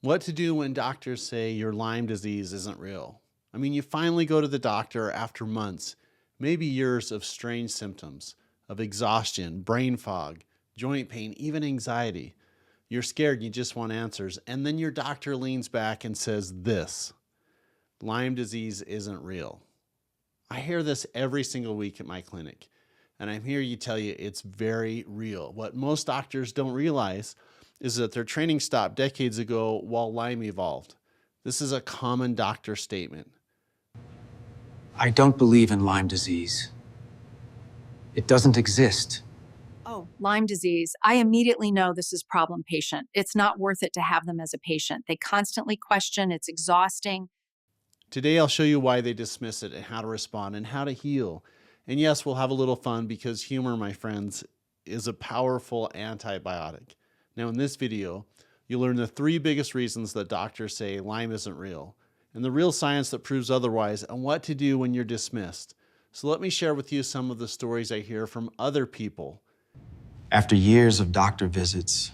What to do when doctors say your Lyme disease isn't real? I mean, you finally go to the doctor after months, maybe years of strange symptoms of exhaustion, brain fog, joint pain, even anxiety. You're scared, you just want answers. And then your doctor leans back and says this: Lyme disease isn't real. I hear this every single week at my clinic. And I'm here to tell you it's very real. What most doctors don't realize is that their training stopped decades ago while Lyme evolved. This is a common doctor statement. I don't believe in Lyme disease. It doesn't exist. Oh, Lyme disease. I immediately know this is problem patient. It's not worth it to have them as a patient. They constantly question, it's exhausting. Today I'll show you why they dismiss it and how to respond and how to heal. And yes, we'll have a little fun because humor, my friends, is a powerful antibiotic. Now in this video, you'll learn the 3 biggest reasons that doctors say Lyme isn't real, and the real science that proves otherwise, and what to do when you're dismissed. So let me share with you some of the stories I hear from other people. After years of doctor visits,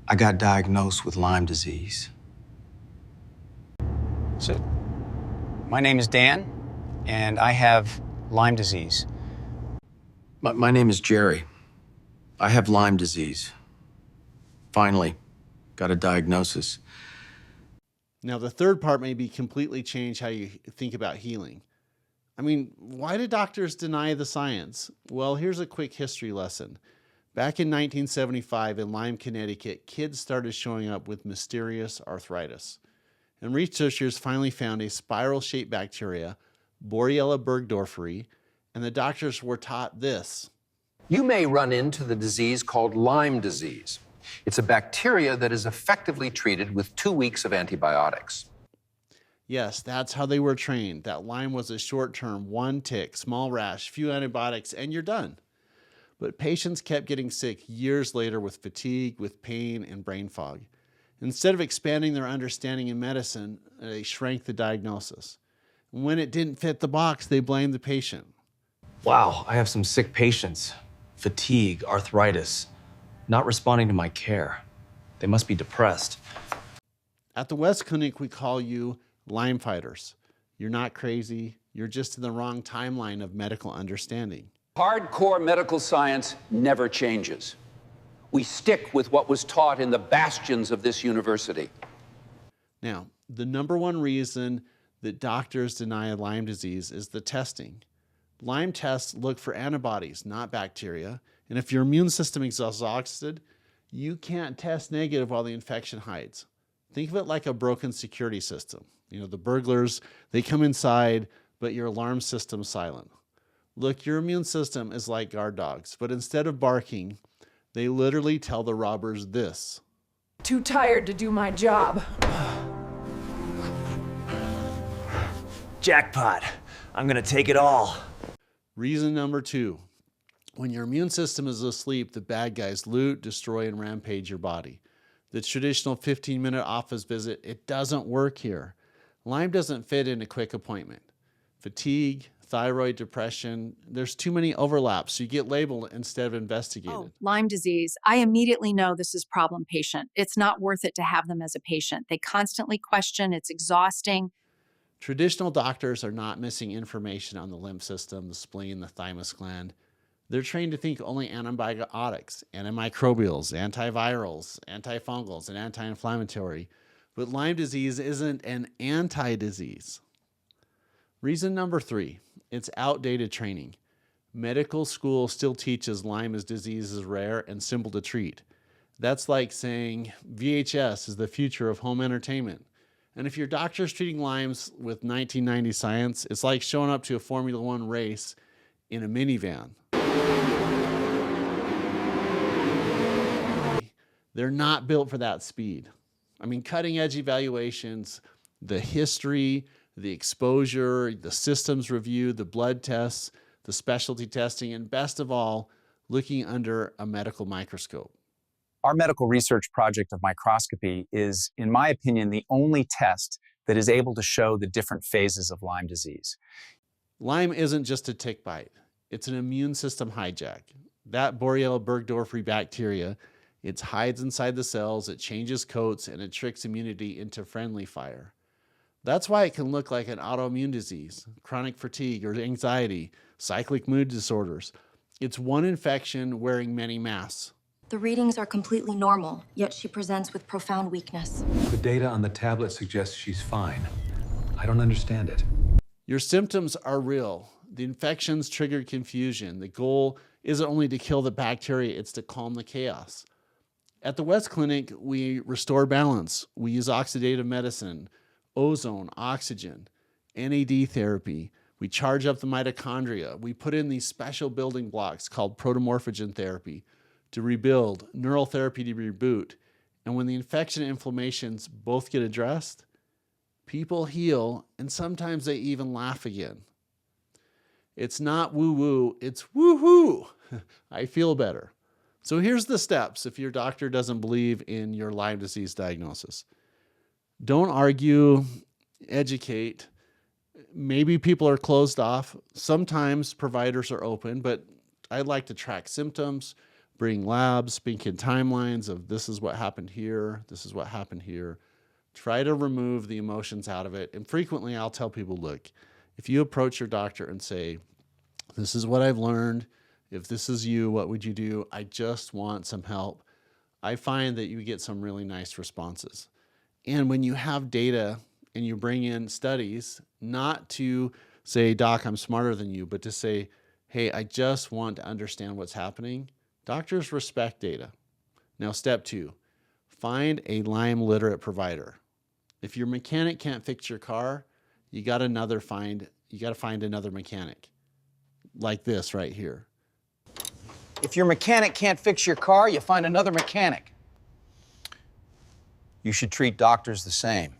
I got diagnosed with Lyme disease. So, my name is Dan, and I have Lyme disease. My name is Jerry. I have Lyme disease. Finally, got a diagnosis. Now, the third part may be completely change how you think about healing. I mean, why do doctors deny the science? Well, here's a quick history lesson. Back in 1975 in Lyme, Connecticut, kids started showing up with mysterious arthritis. And researchers finally found a spiral-shaped bacteria, Borrelia burgdorferi, and the doctors were taught this: You may run into the disease called Lyme disease. It's a bacteria that is effectively treated with 2 weeks of antibiotics. Yes, that's how they were trained. That Lyme was a short-term, one tick, small rash, few antibiotics, and you're done. But patients kept getting sick years later with fatigue, with pain, and brain fog. Instead of expanding their understanding in medicine, they shrank the diagnosis. When it didn't fit the box, they blamed the patient. Wow, I have some sick patients. Fatigue, arthritis, not responding to my care. They must be depressed. At the West Clinic, we call you Lyme fighters. You're not crazy. You're just in the wrong timeline of medical understanding. Hardcore medical science never changes. We stick with what was taught in the bastions of this university. Now, the number one reason that doctors deny Lyme disease is the testing. Lyme tests look for antibodies, not bacteria. And if your immune system is exhausted, you can't test negative while the infection hides. Think of it like a broken security system. You know, the burglars, they come inside, but your alarm system's silent. Look, your immune system is like guard dogs, but instead of barking, they literally tell the robbers this: Too tired to do my job. Jackpot. I'm gonna take it all. Reason number 2, when your immune system is asleep, the bad guys loot, destroy, and rampage your body. The traditional 15-minute office visit, it doesn't work here. Lyme doesn't fit in a quick appointment. Fatigue, thyroid, depression, there's too many overlaps, so you get labeled instead of investigated. Oh, Lyme disease. I immediately know this is problem patient. It's not worth it to have them as a patient. They constantly question, it's exhausting. Traditional doctors are not missing information on the lymph system, the spleen, the thymus gland. They're trained to think only antibiotics, antimicrobials, antivirals, antifungals, and anti-inflammatory. But Lyme disease isn't an anti-disease. Reason number 3, it's outdated training. Medical school still teaches Lyme disease is rare and simple to treat. That's like saying VHS is the future of home entertainment. And if your doctor's treating Lyme's with 1990 science, it's like showing up to a Formula One race in a minivan. They're not built for that speed. I mean, cutting edge evaluations, the history, the exposure, the systems review, the blood tests, the specialty testing, and best of all, looking under a medical microscope. Our medical research project of microscopy is, in my opinion, the only test that is able to show the different phases of Lyme disease. Lyme isn't just a tick bite. It's an immune system hijack. That Borrelia burgdorferi bacteria It hides inside the cells, it changes coats, and it tricks immunity into friendly fire. That's why it can look like an autoimmune disease, chronic fatigue or anxiety, cyclic mood disorders. It's one infection wearing many masks. The readings are completely normal, yet she presents with profound weakness. The data on the tablet suggests she's fine. I don't understand it. Your symptoms are real. The infections triggered confusion. The goal isn't only to kill the bacteria, it's to calm the chaos. At the West Clinic, we restore balance. We use oxidative medicine, ozone, oxygen, NAD therapy. We charge up the mitochondria. We put in these special building blocks called protomorphogen therapy to rebuild, neural therapy to reboot. And when the infection and inflammations both get addressed, people heal, and sometimes they even laugh again. It's not woo-woo, it's woo-hoo. I feel better. So here's the steps if your doctor doesn't believe in your Lyme disease diagnosis. Don't argue, educate. Maybe people are closed off. Sometimes providers are open, but I'd like to track symptoms, bring labs, speak in timelines of this is what happened here, this is what happened here. Try to remove the emotions out of it. And frequently I'll tell people, look, if you approach your doctor and say, this is what I've learned, if this is you, what would you do? I just want some help. I find that you get some really nice responses. And when you have data and you bring in studies, not to say, doc, I'm smarter than you, but to say, hey, I just want to understand what's happening. Doctors respect data. Now, step 2, find a Lyme literate provider. If your mechanic can't fix your car, you got to find another mechanic like this right here. If your mechanic can't fix your car, you find another mechanic. You should treat doctors the same.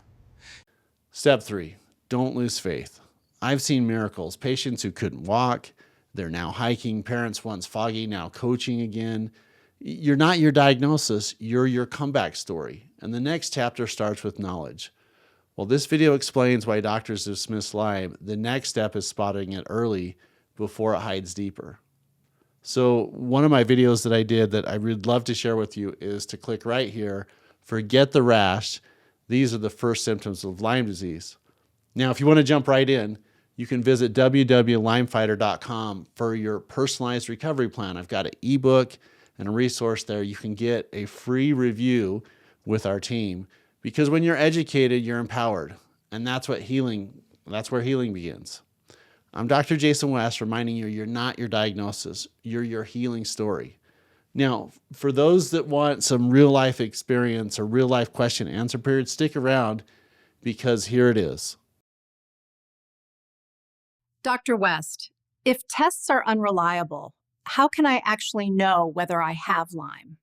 Step 3, don't lose faith. I've seen miracles. Patients who couldn't walk, they're now hiking. Parents once foggy, now coaching again. You're not your diagnosis, you're your comeback story. And the next chapter starts with knowledge. While this video explains why doctors dismiss Lyme, the next step is spotting it early before it hides deeper. So one of my videos that I did that I would love to share with you is to click right here, forget the rash. These are the first symptoms of Lyme disease. Now, if you want to jump right in, you can visit www.lymefighter.com for your personalized recovery plan. I've got an ebook and a resource there. You can get a free review with our team because when you're educated, you're empowered. And that's where healing begins. I'm Dr. Jason West, reminding you, you're not your diagnosis. You're your healing story. Now, for those that want some real life experience or real life question and answer period, stick around because here it is. Dr. West, if tests are unreliable, how can I actually know whether I have Lyme?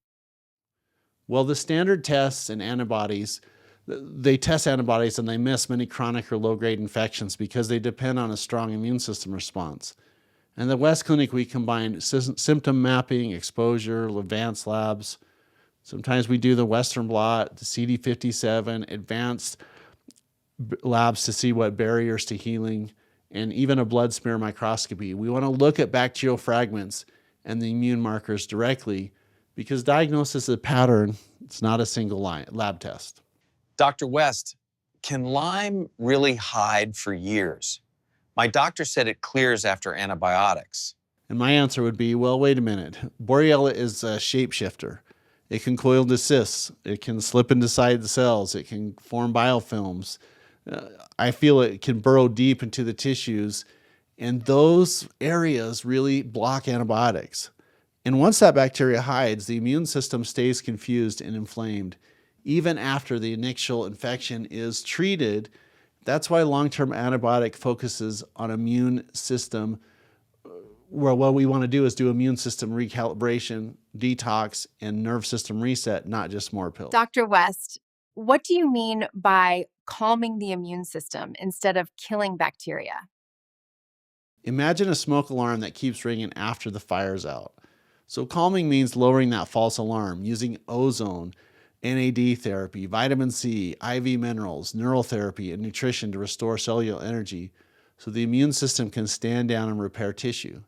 Well, the standard tests and antibodies, they test antibodies and they miss many chronic or low-grade infections because they depend on a strong immune system response. In the West Clinic, we combine symptom mapping, exposure, advanced labs. Sometimes we do the Western blot, the CD57, advanced labs to see what barriers to healing, and even a blood smear microscopy. We want to look at bacterial fragments and the immune markers directly because diagnosis is a pattern. It's not a single lab test. Dr. West, can Lyme really hide for years? My doctor said it clears after antibiotics. And my answer would be, well, wait a minute. Borrelia is a shapeshifter. It can coil into cysts. It can slip inside the cells. It can form biofilms. I feel it can burrow deep into the tissues, and those areas really block antibiotics. And once that bacteria hides, the immune system stays confused and inflamed, even after the initial infection is treated. That's why long-term antibiotic focuses on immune system, where what we want to do is do immune system recalibration, detox, and nerve system reset, not just more pills. Dr. West, what do you mean by calming the immune system instead of killing bacteria? Imagine a smoke alarm that keeps ringing after the fire's out. So calming means lowering that false alarm, using ozone, NAD therapy, vitamin C, IV minerals, neural therapy, and nutrition to restore cellular energy so the immune system can stand down and repair tissue.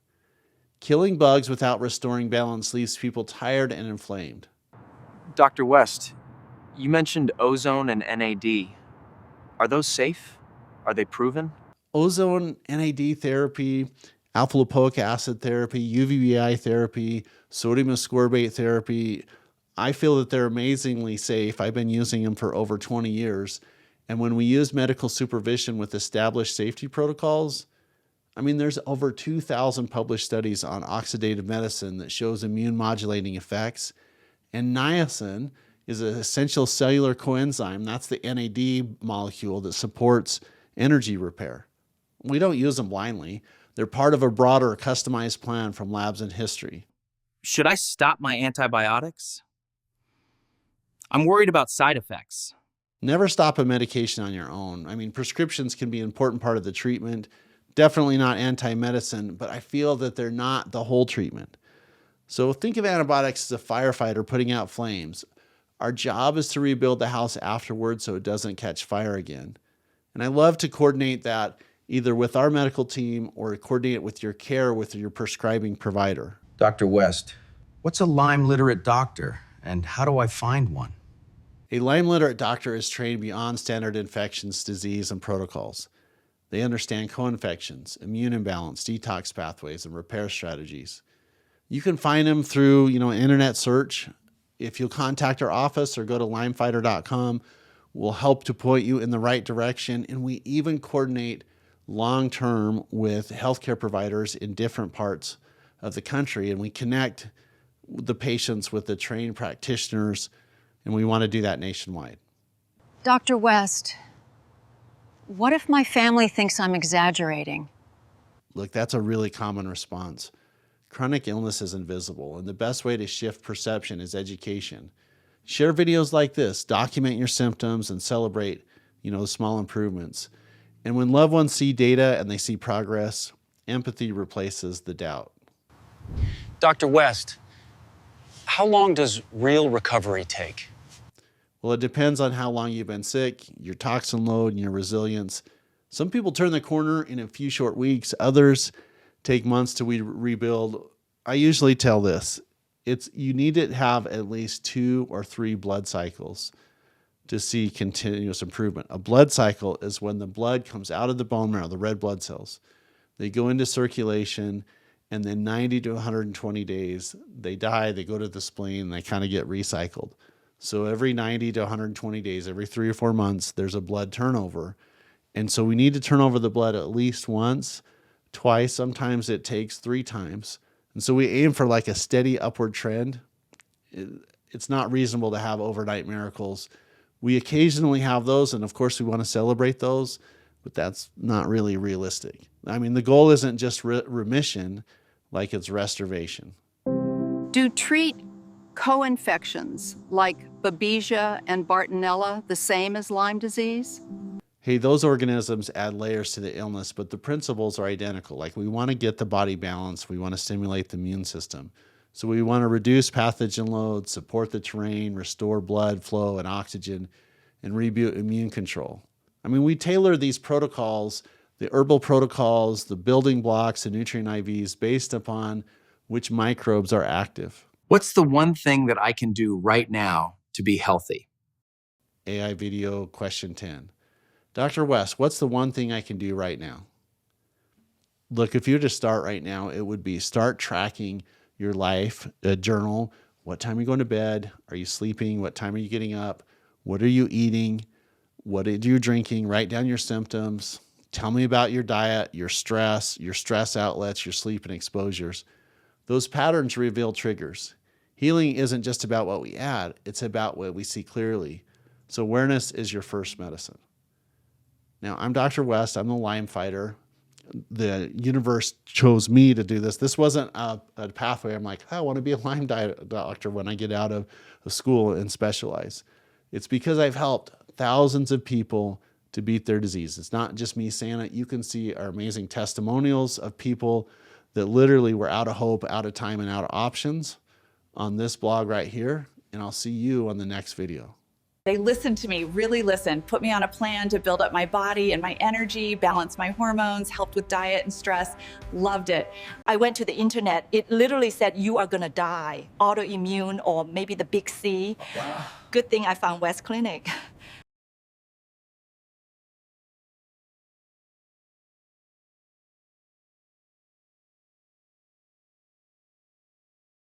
Killing bugs without restoring balance leaves people tired and inflamed. Dr. West, you mentioned ozone and NAD. Are those safe? Are they proven? Ozone, NAD therapy, alpha lipoic acid therapy, UVBI therapy, sodium ascorbate therapy. I feel that they're amazingly safe. I've been using them for over 20 years. And when we use medical supervision with established safety protocols, I mean, there's over 2,000 published studies on oxidative medicine that shows immune modulating effects. And niacin is an essential cellular coenzyme. That's the NAD molecule that supports energy repair. We don't use them blindly. They're part of a broader customized plan from labs in history. Should I stop my antibiotics? I'm worried about side effects. Never stop a medication on your own. I mean, prescriptions can be an important part of the treatment. Definitely not anti-medicine, but I feel that they're not the whole treatment. So think of antibiotics as a firefighter putting out flames. Our job is to rebuild the house afterwards so it doesn't catch fire again. And I love to coordinate that either with our medical team or coordinate with your care with your prescribing provider. Dr. West, what's a Lyme literate doctor and how do I find one? A Lyme literate doctor is trained beyond standard infections, disease, and protocols. They understand co-infections, immune imbalance, detox pathways, and repair strategies. You can find them through, internet search. If you'll contact our office or go to lymefighter.com, we'll help to point you in the right direction. And we even coordinate long-term with healthcare providers in different parts of the country. And we connect the patients with the trained practitioners, and we want to do that nationwide. Dr. West, what if my family thinks I'm exaggerating? Look, that's a really common response. Chronic illness is invisible, and the best way to shift perception is education. Share videos like this, document your symptoms, and celebrate, the small improvements. And when loved ones see data and they see progress, empathy replaces the doubt. Dr. West, how long does real recovery take? Well, it depends on how long you've been sick, your toxin load, and your resilience. Some people turn the corner in a few short weeks. Others take months to rebuild. I usually tell this. You need to have at least 2 or 3 blood cycles to see continuous improvement. A blood cycle is when the blood comes out of the bone marrow, the red blood cells. They go into circulation, and then 90 to 120 days, they die, they go to the spleen, they kind of get recycled. So every 90 to 120 days, every 3 or 4 months, there's a blood turnover. And so we need to turn over the blood at least once, twice. Sometimes it takes 3 times. And so we aim for like a steady upward trend. It's not reasonable to have overnight miracles. We occasionally have those, and of course we want to celebrate those, but that's not really realistic. I mean, the goal isn't just remission, like it's restoration. Do treat co-infections like Babesia and Bartonella the same as Lyme disease? Hey, those organisms add layers to the illness, but the principles are identical. Like we want to get the body balanced. We want to stimulate the immune system. So we want to reduce pathogen load, support the terrain, restore blood flow and oxygen, and reboot immune control. I mean, we tailor these protocols, the herbal protocols, the building blocks, the nutrient IVs based upon which microbes are active. What's the one thing that I can do right now to be healthy? AI video question 10. Dr. West, what's the one thing I can do right now? Look, if you were to start right now, it would be start tracking your life, a journal. What time are you going to bed? Are you sleeping? What time are you getting up? What are you eating? What are you drinking? Write down your symptoms. Tell me about your diet, your stress outlets, your sleep and exposures. Those patterns reveal triggers. Healing isn't just about what we add, it's about what we see clearly. So awareness is your first medicine. Now, I'm Dr. West. I'm the Lyme fighter. The universe chose me to do this. This wasn't a pathway. I'm like, I want to be a Lyme doctor when I get out of school and specialize. It's because I've helped thousands of people to beat their disease. It's not just me saying it. You can see our amazing testimonials of people that literally were out of hope, out of time, and out of options on this blog right here. And I'll see you on the next video. They listened to me, really listened, put me on a plan to build up my body and my energy, balance my hormones, helped with diet and stress. Loved it. I went to the internet. It literally said, you are gonna die, autoimmune or maybe the big C. Wow. Good thing I found West Clinic.